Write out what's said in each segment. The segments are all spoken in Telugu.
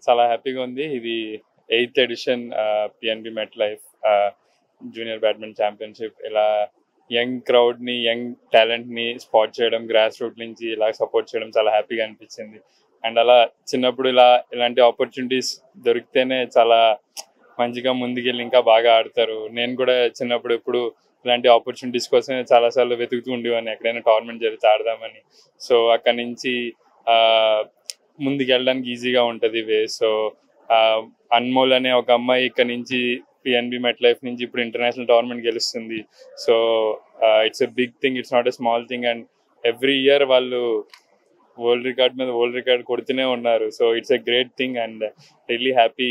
చాలా హ్యాపీగా ఉంది. ఇది 8th edition PNB Met Life junior badminton championship. ఇలా యంగ్ క్రౌడ్ని, యంగ్ టాలెంట్ని స్పాట్ చేయడం, గ్రాస్ రూట్ నుంచి ఇలా సపోర్ట్ చేయడం చాలా హ్యాపీగా అనిపించింది. అండ్ అలా చిన్నప్పుడు ఇలాంటి ఆపర్చునిటీస్ దొరికితేనే చాలా మంచిగా ముందుకెళ్ళి ఇంకా బాగా ఆడతారు. నేను కూడా చిన్నప్పుడు ఎప్పుడు ఇలాంటి ఆపర్చునిటీస్ కోసం చాలాసార్లు వెతుకుతూ ఉండేవాడిని, ఎక్కడైనా టోర్నమెంట్ జరిగితే ఆడదామని. సో అక్కడి నుంచి ముందుకు వెళ్ళడానికి ఈజీగా ఉంటుంది వే. సో అన్మోల్ అనే ఒక అమ్మాయి ఇక్కడ నుంచి పిఎన్బి మెట్ లైఫ్ నుంచి ఇప్పుడు ఇంటర్నేషనల్ టోర్నమెంట్ గెలుస్తుంది. So it's a big thing, it's not a small thing. And every year వాళ్ళు వరల్డ్ రికార్డ్ మీద వరల్డ్ రికార్డ్ కొడుతూనే ఉన్నారు. So it's a great thing and really happy.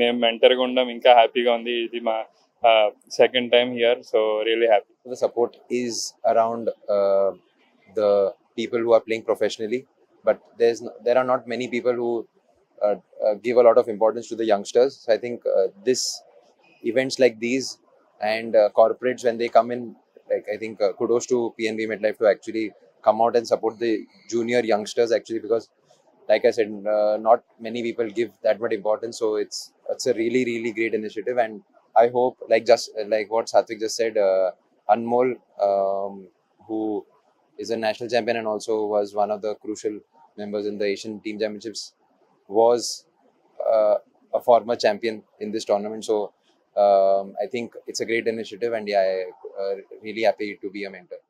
మేము మెంటర్గా ఉండడం ఇంకా హ్యాపీగా ఉంది. ఇది మా second time here, so really happy. The support is around the people who are playing professionally, but there are not many people who give a lot of importance to the youngsters. So I think this events like these and corporates when they come in, like I think kudos to PNB MetLife to actually come out and support the junior youngsters actually, because like I said, not many people give that much importance. So it's a really great initiative, and I hope, just like what Satvik just said, Anmol, who is a national champion and also was one of the crucial members in the Asian Team Championships, was a former champion in this tournament. So I think it's a great initiative, and yeah, really happy to be a mentor.